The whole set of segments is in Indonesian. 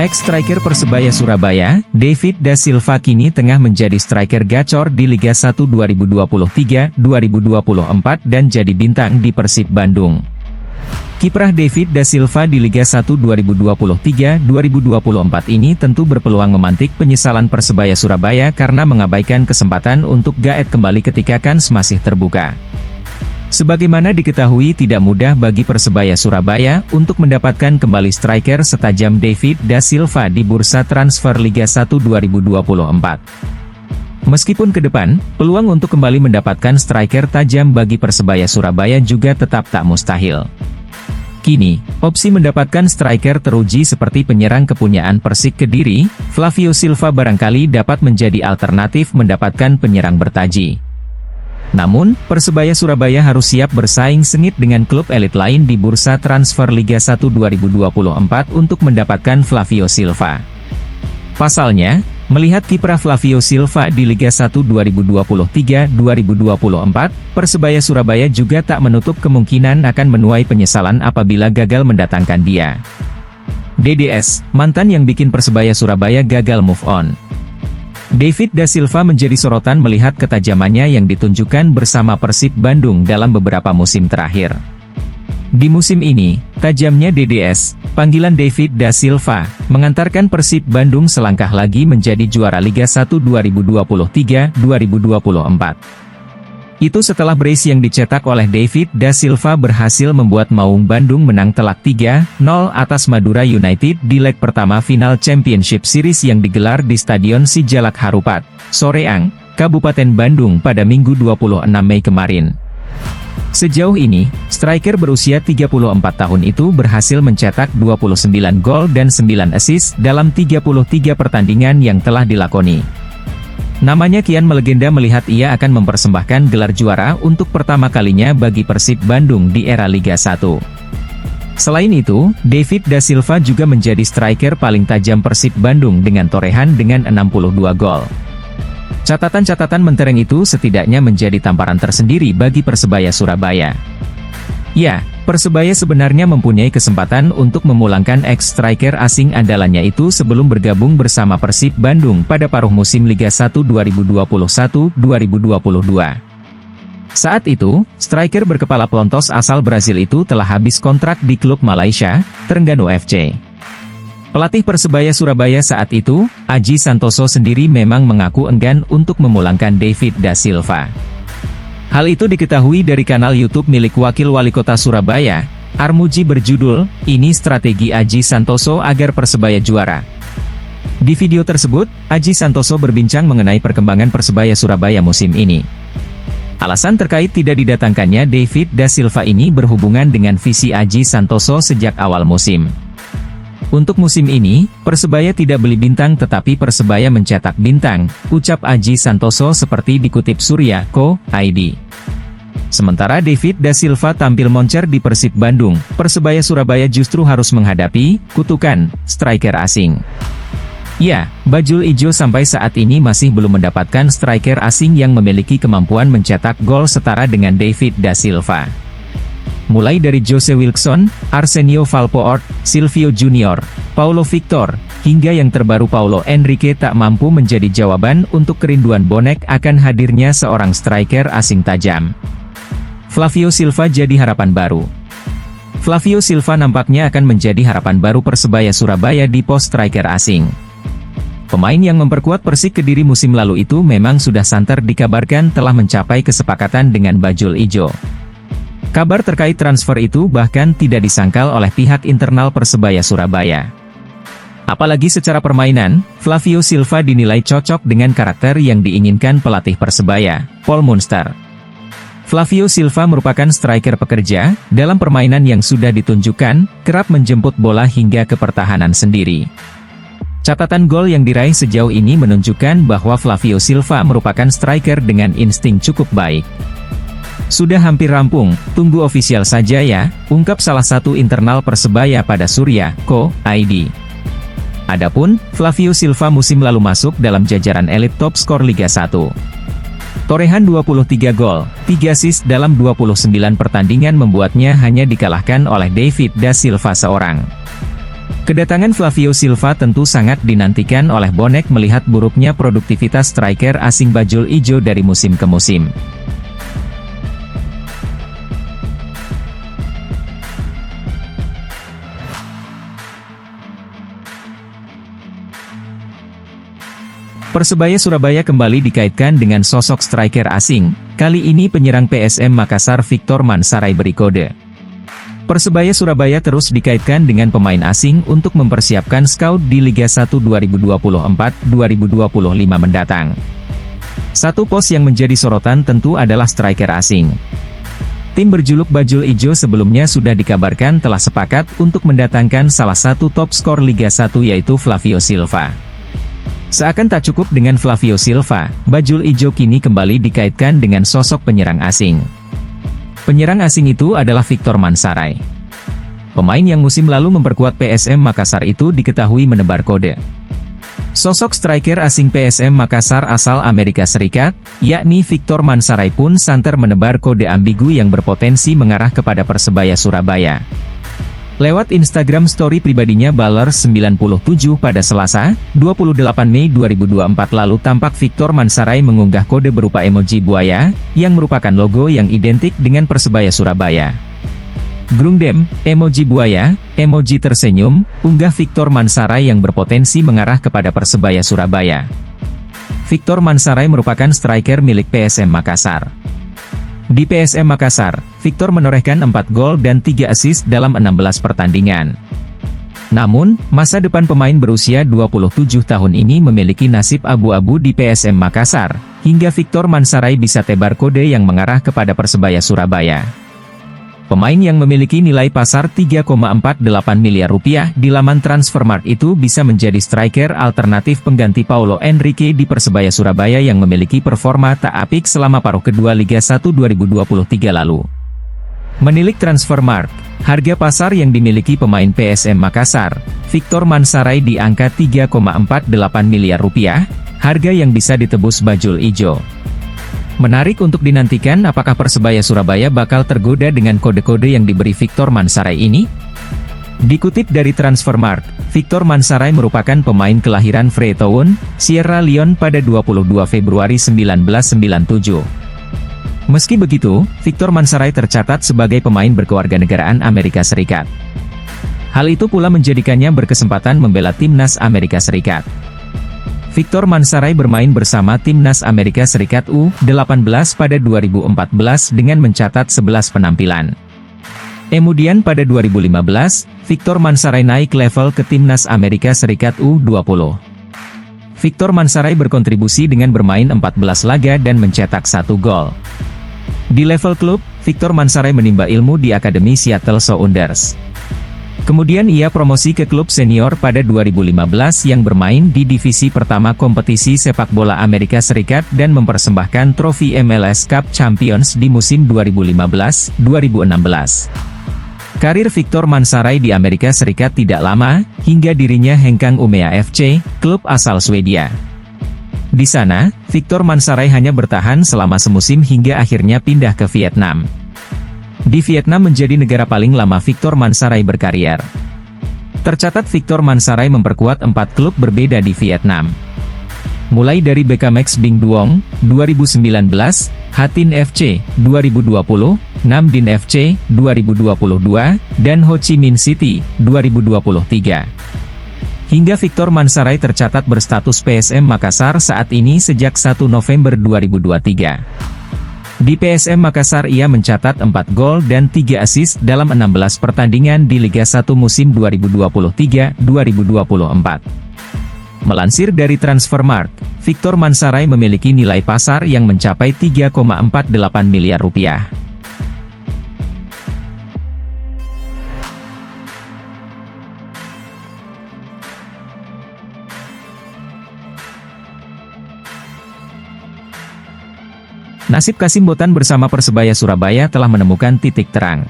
Ex-striker Persebaya Surabaya, David Da Silva kini tengah menjadi striker gacor di Liga 1 2023-2024 dan jadi bintang di Persib Bandung. Kiprah David Da Silva di Liga 1 2023-2024 ini tentu berpeluang memantik penyesalan Persebaya Surabaya karena mengabaikan kesempatan untuk gaet kembali ketika kans masih terbuka. Sebagaimana diketahui tidak mudah bagi Persebaya Surabaya untuk mendapatkan kembali striker setajam David Da Silva di bursa transfer Liga 1 2024. Meskipun ke depan, peluang untuk kembali mendapatkan striker tajam bagi Persebaya Surabaya juga tetap tak mustahil. Kini, opsi mendapatkan striker teruji seperti penyerang kepunyaan Persik Kediri, Flavio Silva barangkali dapat menjadi alternatif mendapatkan penyerang bertaji. Namun, Persebaya Surabaya harus siap bersaing sengit dengan klub elit lain di bursa transfer Liga 1 2024 untuk mendapatkan Flavio Silva. Pasalnya, melihat kiprah Flavio Silva di Liga 1 2023-2024, Persebaya Surabaya juga tak menutup kemungkinan akan menuai penyesalan apabila gagal mendatangkan dia. DDS, mantan yang bikin Persebaya Surabaya gagal move on. David Da Silva menjadi sorotan melihat ketajamannya yang ditunjukkan bersama Persib Bandung dalam beberapa musim terakhir. Di musim ini, tajamnya DDS, panggilan David Da Silva, mengantarkan Persib Bandung selangkah lagi menjadi juara Liga 1 2023-2024. Itu setelah brace yang dicetak oleh David Da Silva berhasil membuat Maung Bandung menang telak 3-0 atas Madura United di leg pertama final Championship Series yang digelar di Stadion Sijalak Harupat, Soreang, Kabupaten Bandung pada Minggu 26 Mei kemarin. Sejauh ini, striker berusia 34 tahun itu berhasil mencetak 29 gol dan 9 assist dalam 33 pertandingan yang telah dilakoni. Namanya kian melegenda melihat ia akan mempersembahkan gelar juara untuk pertama kalinya bagi Persib Bandung di era Liga 1. Selain itu, David Da Silva juga menjadi striker paling tajam Persib Bandung dengan torehan dengan 62 gol. Catatan-catatan mentereng itu setidaknya menjadi tamparan tersendiri bagi Persebaya Surabaya. Ya, Persebaya sebenarnya mempunyai kesempatan untuk memulangkan ex-striker asing andalannya itu sebelum bergabung bersama Persib Bandung pada paruh musim Liga 1 2021-2022. Saat itu, striker berkepala pelontos asal Brazil itu telah habis kontrak di klub Malaysia, Terengganu FC. Pelatih Persebaya Surabaya saat itu, Aji Santoso sendiri memang mengaku enggan untuk memulangkan David Da Silva. Hal itu diketahui dari kanal YouTube milik Wakil Wali Kota Surabaya, Armuji berjudul, "Ini Strategi Aji Santoso Agar Persebaya Juara". Di video tersebut, Aji Santoso berbincang mengenai perkembangan Persebaya Surabaya musim ini. Alasan terkait tidak didatangkannya David Da Silva ini berhubungan dengan visi Aji Santoso sejak awal musim. Untuk musim ini, Persebaya tidak beli bintang tetapi Persebaya mencetak bintang, ucap Aji Santoso seperti dikutip Surya.co.id. Sementara David Da Silva tampil moncer di Persib Bandung, Persebaya Surabaya justru harus menghadapi kutukan striker asing. Ya, Bajul Ijo sampai saat ini masih belum mendapatkan striker asing yang memiliki kemampuan mencetak gol setara dengan David Da Silva. Mulai dari Jose Wilkson, Arsenio Valpoort, Silvio Junior, Paulo Victor, hingga yang terbaru Paulo Enrique tak mampu menjadi jawaban untuk kerinduan bonek akan hadirnya seorang striker asing tajam. Flavio Silva jadi harapan baru. Flavio Silva nampaknya akan menjadi harapan baru Persebaya Surabaya di pos striker asing. Pemain yang memperkuat Persik Kediri musim lalu itu memang sudah santer dikabarkan telah mencapai kesepakatan dengan Bajul Ijo. Kabar terkait transfer itu bahkan tidak disangkal oleh pihak internal Persebaya Surabaya. Apalagi secara permainan, Flavio Silva dinilai cocok dengan karakter yang diinginkan pelatih Persebaya, Paul Munster. Flavio Silva merupakan striker pekerja, dalam permainan yang sudah ditunjukkan, kerap menjemput bola hingga ke pertahanan sendiri. Catatan gol yang diraih sejauh ini menunjukkan bahwa Flavio Silva merupakan striker dengan insting cukup baik. Sudah hampir rampung, tunggu ofisial saja ya, ungkap salah satu internal Persebaya pada Surya.co.id. Adapun, Flavio Silva musim lalu masuk dalam jajaran elit top skor Liga 1. Torehan 23 gol, 3 assist dalam 29 pertandingan membuatnya hanya dikalahkan oleh David Da Silva seorang. Kedatangan Flavio Silva tentu sangat dinantikan oleh bonek melihat buruknya produktivitas striker asing bajul ijo dari musim ke musim. Persebaya Surabaya kembali dikaitkan dengan sosok striker asing, kali ini penyerang PSM Makassar Victor Mansaray beri kode. Persebaya Surabaya terus dikaitkan dengan pemain asing untuk mempersiapkan scout di Liga 1 2024-2025 mendatang. Satu pos yang menjadi sorotan tentu adalah striker asing. Tim berjuluk Bajul Ijo sebelumnya sudah dikabarkan telah sepakat untuk mendatangkan salah satu top skor Liga 1 yaitu Flavio Silva. Seakan tak cukup dengan Flavio Silva, Bajul Ijo kini kembali dikaitkan dengan sosok penyerang asing. Penyerang asing itu adalah Victor Mansaray. Pemain yang musim lalu memperkuat PSM Makassar itu diketahui menebar kode. Sosok striker asing PSM Makassar asal Amerika Serikat, yakni Victor Mansaray pun santer menebar kode ambigu yang berpotensi mengarah kepada Persebaya Surabaya. Lewat Instagram story pribadinya Baller97 pada Selasa, 28 Mei 2024 lalu tampak Victor Mansaray mengunggah kode berupa emoji buaya, yang merupakan logo yang identik dengan Persebaya Surabaya. Grungdem, emoji buaya, emoji tersenyum, unggah Victor Mansaray yang berpotensi mengarah kepada Persebaya Surabaya. Victor Mansaray merupakan striker milik PSM Makassar. Di PSM Makassar, Victor menorehkan 4 gol dan 3 assist dalam 16 pertandingan. Namun, masa depan pemain berusia 27 tahun ini memiliki nasib abu-abu di PSM Makassar, hingga Victor Mansaray bisa tebar kode yang mengarah kepada Persebaya Surabaya. Pemain yang memiliki nilai pasar 3,48 miliar rupiah di laman Transfermarkt itu bisa menjadi striker alternatif pengganti Paulo Henrique di Persebaya Surabaya yang memiliki performa tak apik selama paruh kedua Liga 1 2023 lalu. Menilik Transfermarkt, harga pasar yang dimiliki pemain PSM Makassar, Victor Mansaray di angka 3,48 miliar rupiah, harga yang bisa ditebus Bajul Ijo. Menarik untuk dinantikan apakah Persebaya Surabaya bakal tergoda dengan kode-kode yang diberi Victor Mansaray ini? Dikutip dari Transfermarkt, Victor Mansaray merupakan pemain kelahiran Freetown, Sierra Leone pada 22 Februari 1997. Meski begitu, Victor Mansaray tercatat sebagai pemain berkewarganegaraan Amerika Serikat. Hal itu pula menjadikannya berkesempatan membela timnas Amerika Serikat. Victor Mansaray bermain bersama timnas Amerika Serikat U18 pada 2014 dengan mencatat 11 penampilan. Kemudian pada 2015, Victor Mansaray naik level ke timnas Amerika Serikat U20. Victor Mansaray berkontribusi dengan bermain 14 laga dan mencetak 1 gol. Di level klub, Victor Mansaray menimba ilmu di Akademi Seattle Sounders. Kemudian ia promosi ke klub senior pada 2015 yang bermain di divisi pertama kompetisi sepak bola Amerika Serikat dan mempersembahkan trofi MLS Cup Champions di musim 2015-2016. Karir Victor Mansaray di Amerika Serikat tidak lama, hingga dirinya hengkang Umeå FC, klub asal Swedia. Di sana, Victor Mansaray hanya bertahan selama semusim hingga akhirnya pindah ke Vietnam. Di Vietnam menjadi negara paling lama Victor Mansaray berkarier. Tercatat Victor Mansaray memperkuat 4 klub berbeda di Vietnam. Mulai dari BKMX Binh Duong, 2019, Hatin FC, 2020, Nam Dinh FC, 2022, dan Ho Chi Minh City, 2023. Hingga Victor Mansaray tercatat berstatus PSM Makassar saat ini sejak 1 November 2023. Di PSM Makassar ia mencatat 4 gol dan 3 assist dalam 16 pertandingan di Liga 1 musim 2023-2024. Melansir dari Transfermarkt, Victor Mansaray memiliki nilai pasar yang mencapai 3,48 miliar rupiah. Nasib Kasim Botan bersama Persebaya Surabaya telah menemukan titik terang.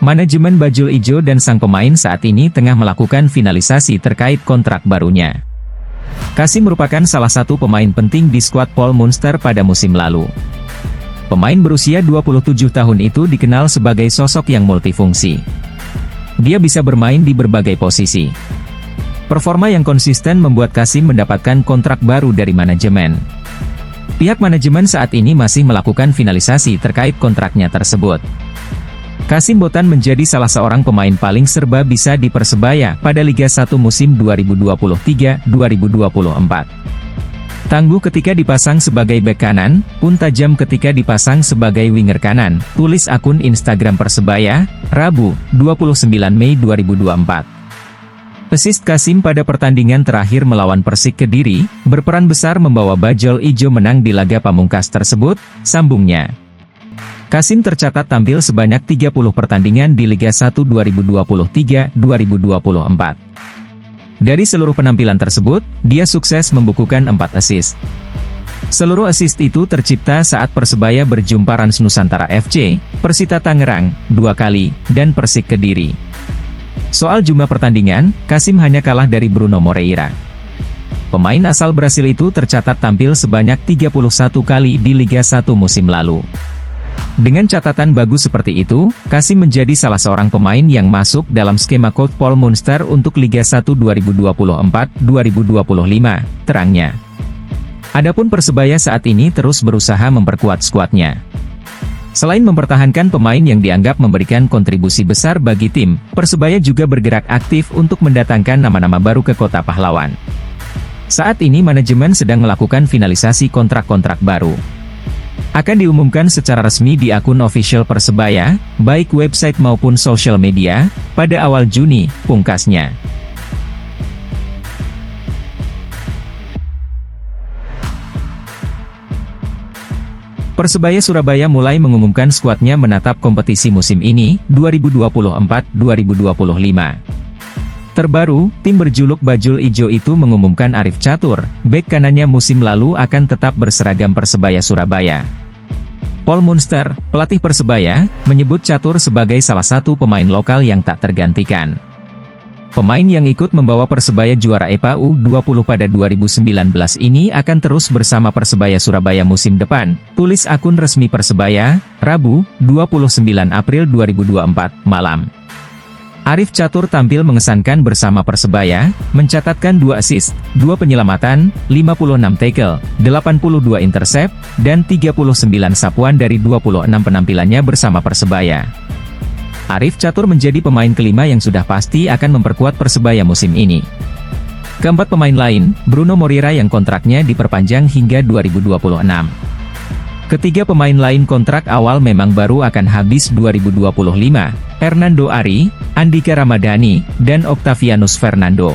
Manajemen Bajul Ijo dan sang pemain saat ini tengah melakukan finalisasi terkait kontrak barunya. Kasim merupakan salah satu pemain penting di skuad Paul Munster pada musim lalu. Pemain berusia 27 tahun itu dikenal sebagai sosok yang multifungsi. Dia bisa bermain di berbagai posisi. Performa yang konsisten membuat Kasim mendapatkan kontrak baru dari manajemen. Pihak manajemen saat ini masih melakukan finalisasi terkait kontraknya tersebut. Kasim Botan menjadi salah seorang pemain paling serba bisa di Persebaya pada Liga 1 musim 2023-2024. Tangguh ketika dipasang sebagai bek kanan, pun tajam ketika dipasang sebagai winger kanan, tulis akun Instagram Persebaya, Rabu, 29 Mei 2024. Assist Kasim pada pertandingan terakhir melawan Persik Kediri, berperan besar membawa Bajul Ijo menang di laga pamungkas tersebut, sambungnya. Kasim tercatat tampil sebanyak 30 pertandingan di Liga 1 2023-2024. Dari seluruh penampilan tersebut, dia sukses membukukan 4 assist. Seluruh assist itu tercipta saat Persebaya berjumpa Rans Nusantara FC, Persita Tangerang, 2 kali, dan Persik Kediri. Soal jumlah pertandingan, Kasim hanya kalah dari Bruno Moreira. Pemain asal Brasil itu tercatat tampil sebanyak 31 kali di Liga 1 musim lalu. Dengan catatan bagus seperti itu, Kasim menjadi salah seorang pemain yang masuk dalam skema coach Paul Munster untuk Liga 1 2024-2025, terangnya. Adapun Persebaya saat ini terus berusaha memperkuat skuadnya. Selain mempertahankan pemain yang dianggap memberikan kontribusi besar bagi tim, Persebaya juga bergerak aktif untuk mendatangkan nama-nama baru ke Kota Pahlawan. Saat ini manajemen sedang melakukan finalisasi kontrak-kontrak baru. Akan diumumkan secara resmi di akun official Persebaya, baik website maupun sosial media, pada awal Juni, pungkasnya. Persebaya Surabaya mulai mengumumkan skuadnya menatap kompetisi musim ini, 2024-2025. Terbaru, tim berjuluk Bajul Ijo itu mengumumkan Arif Catur, bek kanannya musim lalu akan tetap berseragam Persebaya Surabaya. Paul Munster, pelatih Persebaya, menyebut Catur sebagai salah satu pemain lokal yang tak tergantikan. Pemain yang ikut membawa Persebaya juara EPA U20 pada 2019 ini akan terus bersama Persebaya Surabaya musim depan, tulis akun resmi Persebaya, Rabu, 29 April 2024, malam. Arif Catur tampil mengesankan bersama Persebaya, mencatatkan 2 assist, 2 penyelamatan, 56 tackle, 82 intercept, dan 39 sapuan dari 26 penampilannya bersama Persebaya. Arif Catur menjadi pemain kelima yang sudah pasti akan memperkuat Persebaya musim ini. Keempat pemain lain, Bruno Moreira yang kontraknya diperpanjang hingga 2026. Ketiga pemain lain kontrak awal memang baru akan habis 2025, Hernando Ari, Andika Ramadhani, dan Octavianus Fernando.